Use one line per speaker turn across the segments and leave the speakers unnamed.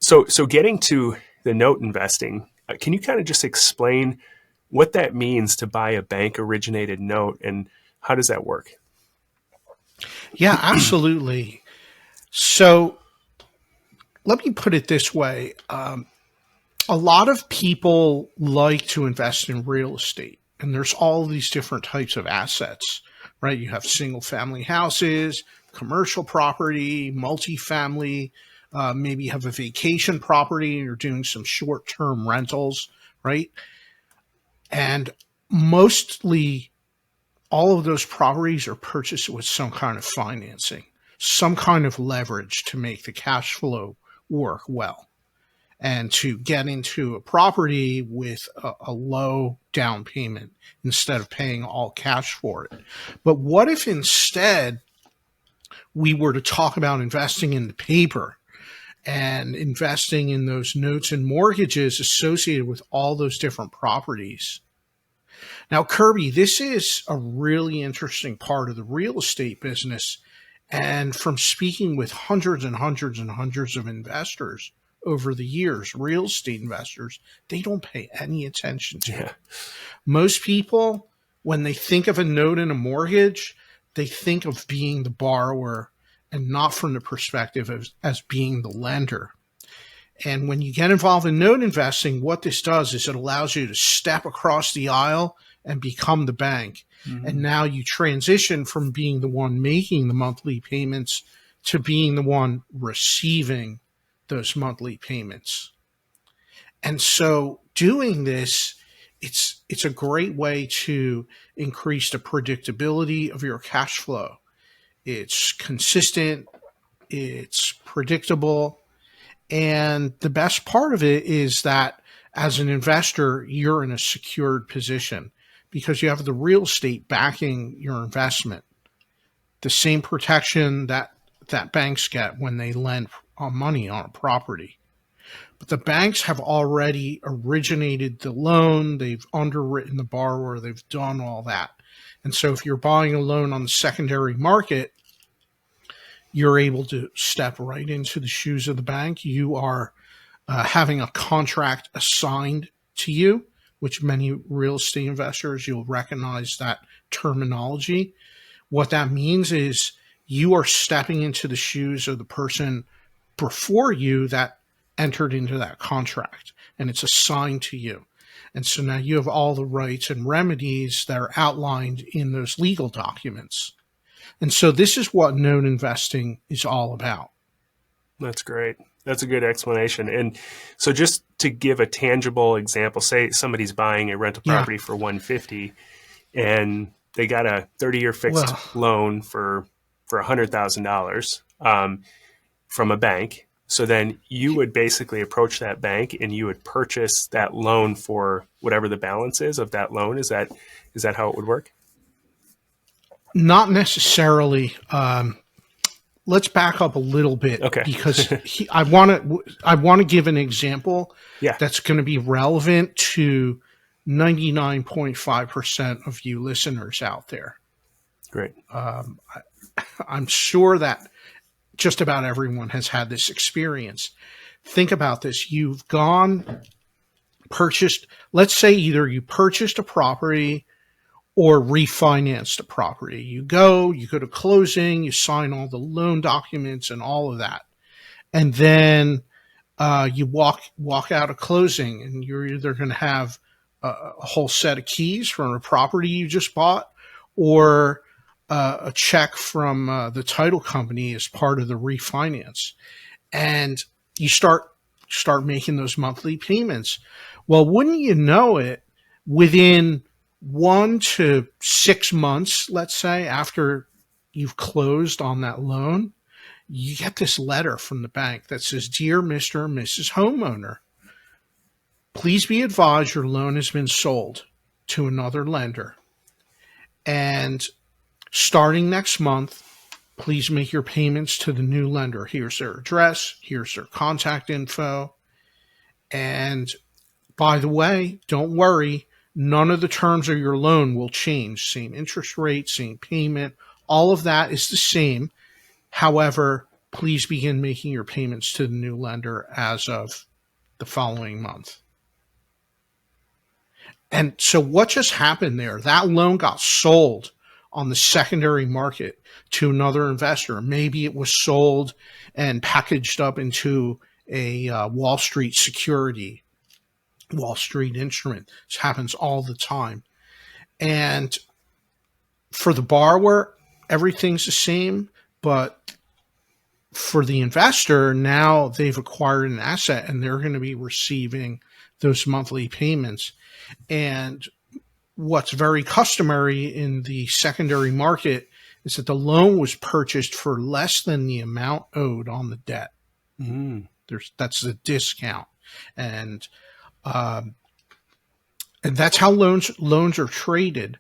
So getting to the note investing, can you kind of just explain what that means to buy a bank originated note and how does that work?
Yeah, absolutely. So let me put it this way. A lot of people like to invest in real estate, and there's all these different types of assets, right? You have single family houses, commercial property, multifamily, maybe you have a vacation property and you're doing some short term rentals, right? And mostly all of those properties are purchased with some kind of financing, some kind of leverage to make the cash flow work well and to get into a property with a low down payment instead of paying all cash for it. But what if instead we were to talk about investing in the paper and investing in those notes and mortgages associated with all those different properties? Now, Kirby, this is a really interesting part of the real estate business. And from speaking with hundreds and hundreds and hundreds of investors over the years, real estate investors, they don't pay any attention to it. Most people, when they think of a note and a mortgage, they think of being the borrower and not from the perspective of, as being the lender. And when you get involved in note investing, what this does is it allows you to step across the aisle and become the bank. Mm-hmm. And now you transition from being the one making the monthly payments to being the one receiving those monthly payments. And so doing this, it's a great way to increase the predictability of your cash flow. It's consistent, it's predictable, and the best part of it is that as an investor, you're in a secured position because you have the real estate backing your investment. The same protection that banks get when they lend money on a property. But the banks have already originated the loan, they've underwritten the borrower, they've done all that. And so if you're buying a loan on the secondary market, you're able to step right into the shoes of the bank. You are having a contract assigned to you, which many real estate investors, you'll recognize that terminology. What that means is you are stepping into the shoes of the person before you that entered into that contract, and it's assigned to you. And so now you have all the rights and remedies that are outlined in those legal documents. And so this is what note investing is all about.
That's great. That's a good explanation. And so just to give a tangible example, say somebody's buying a rental property for $150 and they got a 30-year fixed loan for $100,000 from a bank. So then you would basically approach that bank and you would purchase that loan for whatever the balance is of that loan. Is that how it would work?
Not necessarily. Let's back up a little bit, because I want to give an example that's going to be relevant to 99.5% of you listeners out there.
Great.
I'm sure that just about everyone has had this experience. Think about this. You've purchased, let's say either you purchased a property or refinanced a property. You go to closing, you sign all the loan documents and all of that. And then you walk out of closing and you're either going to have a whole set of keys from a property you just bought or a check from the title company as part of the refinance. And you start making those monthly payments. Well, wouldn't you know it, within 1 to 6 months, let's say, after you've closed on that loan, you get this letter from the bank that says, "Dear Mr. and Mrs. Homeowner, please be advised your loan has been sold to another lender. And starting next month, please make your payments to the new lender. Here's their address. Here's their contact info. And by the way, don't worry, none of the terms of your loan will change. Same interest rate, same payment, all of that is the same. However, please begin making your payments to the new lender as of the following month. And so what just happened there? That loan got sold on the secondary market to another investor. Maybe it was sold and packaged up into a Wall Street security, Wall Street instrument. This happens all the time. And for the borrower, everything's the same, but for the investor, now they've acquired an asset and they're going to be receiving those monthly payments. And what's very customary in the secondary market is that the loan was purchased for less than the amount owed on the debt. That's the discount, and that's how loans are traded.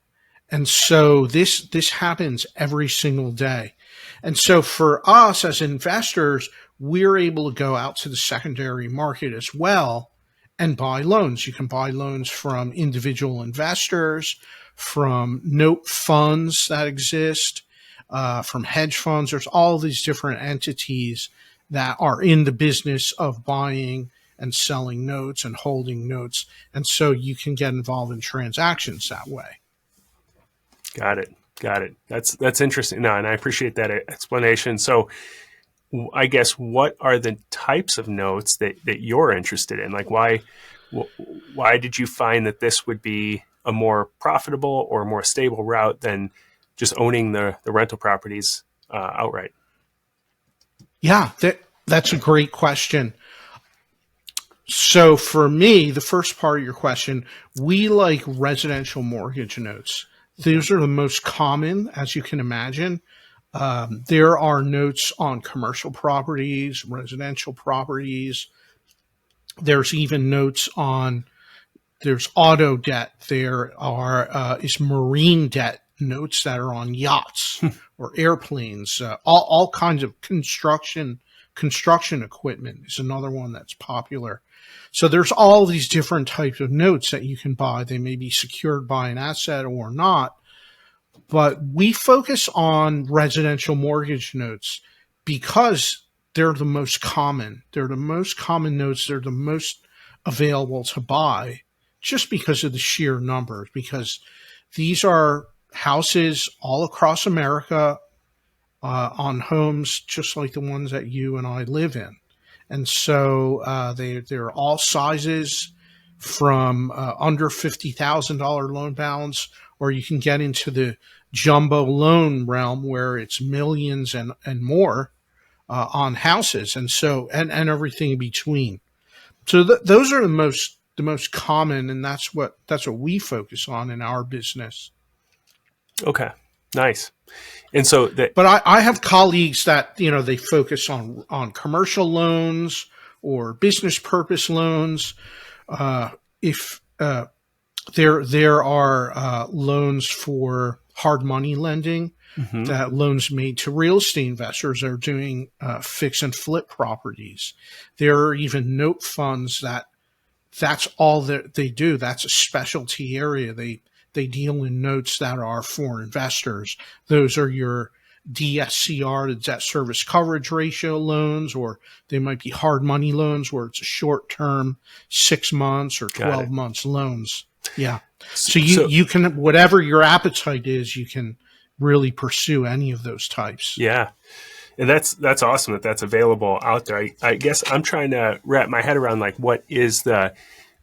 And so this happens every single day. And so for us as investors, we're able to go out to the secondary market as well and buy loans. You can buy loans from individual investors, from note funds that exist, from hedge funds. There's all these different entities that are in the business of buying and selling notes and holding notes. And so you can get involved in transactions that way.
Got it. That's interesting. No, and I appreciate that explanation. So I guess what are the types of notes that you're interested in? Like why did you find that this would be a more profitable or more stable route than just owning the rental properties outright?
Yeah, that's a great question. So for me, the first part of your question, we like residential mortgage notes. These are the most common, as you can imagine. There are notes on commercial properties, residential properties. There's even notes on, there's auto debt. There is marine debt notes that are on yachts or airplanes. All kinds of construction equipment is another one that's popular. So there's all these different types of notes that you can buy. They may be secured by an asset or not, but we focus on residential mortgage notes because they're the most common. They're the most common notes. They're the most available to buy just because of the sheer numbers, because these are houses all across America on homes just like the ones that you and I live in. And so they're all sizes from under $50,000 loan balance, or you can get into the jumbo loan realm where it's millions and more on houses, and so and everything in between. So those are the most common, and that's what we focus on in our business.
Okay, nice. And so
but I have colleagues that, they focus on commercial loans or business purpose loans. If there are loans for hard money lending, that loans made to real estate investors are doing fix and flip properties. There are even note funds that's all that they do. That's a specialty area. They deal in notes that are for investors. Those are your DSCR, the debt service coverage ratio loans, or they might be hard money loans where it's a short term, 6 months or 12 months loans. Yeah. So you can, whatever your appetite is, you can really pursue any of those types.
Yeah. And that's awesome that's available out there. I guess I'm trying to wrap my head around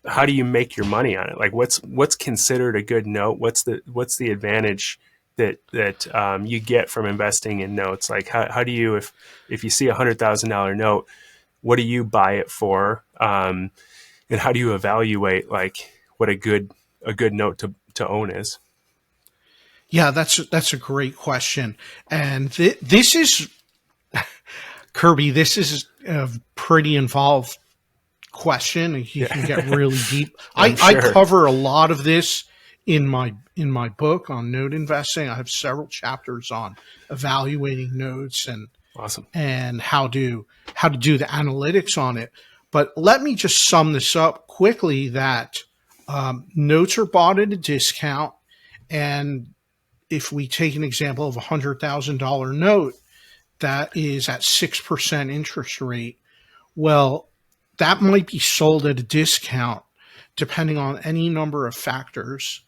how do you make your money on it? Like what's considered a good note? What's the advantage that you get from investing in notes? Like how do you, if you see $100,000 note, what do you buy it for? And how do you evaluate like what a good note to own is?
Yeah, that's a great question. And this is Kirby, this is a pretty involved question, and you can get really deep. I cover a lot of this in my book on note investing. I have several chapters on evaluating notes and
awesome, and
how to do the analytics on it. But let me just sum this up quickly that notes are bought at a discount, and if we take an example of $100,000 note, that is at 6% interest rate. Well, that might be sold at a discount depending on any number of factors.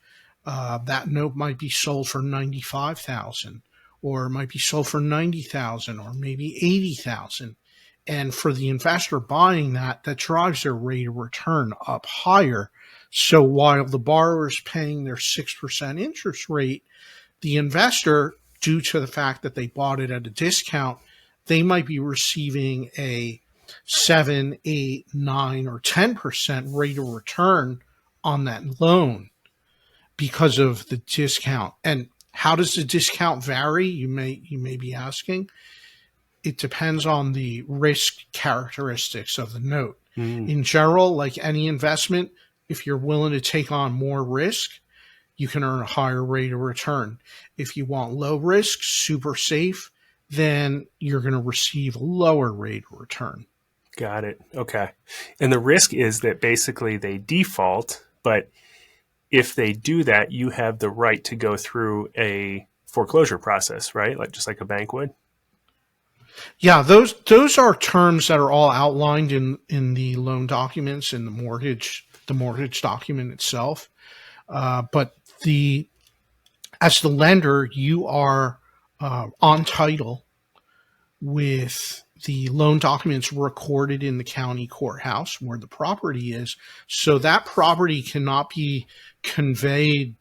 That note might be sold for 95,000, or it might be sold for 90,000, or maybe 80,000. And for the investor buying that, that drives their rate of return up higher. So while the borrower is paying their 6% interest rate, the investor, due to the fact that they bought it at a discount, they might be receiving a 7, 8, 9, or 10% rate of return on that loan because of the discount. And how does the discount vary? You may be asking. It depends on the risk characteristics of the note. In general, like any investment, if you're willing to take on more risk, you can earn a higher rate of return. If you want low risk, super safe, then you're going to receive a lower rate of return.
Got it. Okay. And the risk is that basically they default, but if they do that, you have the right to go through a foreclosure process, right? Like just like a bank would.
Yeah, those are terms that are all outlined in the loan documents, in the mortgage document itself. But as the lender, you are on title with the loan documents recorded in the county courthouse where the property is. So that property cannot be conveyed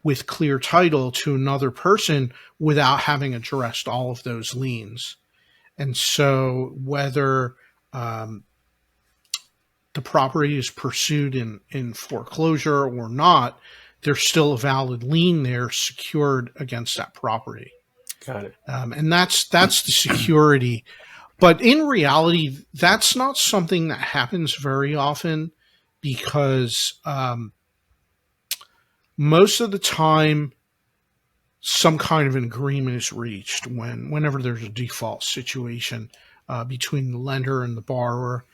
with clear title to another person without having addressed all of those liens. And so whether the property is pursued in foreclosure or not, there's still a valid lien there secured against that property.
Got it.
And that's the security. But in reality, that's not something that happens very often, because most of the time, some kind of an agreement is reached whenever there's a default situation between the lender and the borrower.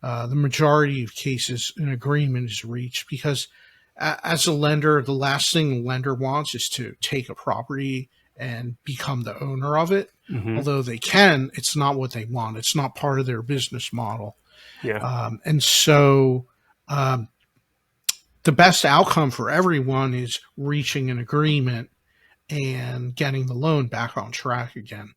The majority of cases, an agreement is reached, because as a lender, the last thing the lender wants is to take a property and become the owner of it. Although they can, it's not what they want. It's not part of their business model.
Yeah.
And so the best outcome for everyone is reaching an agreement and getting the loan back on track again.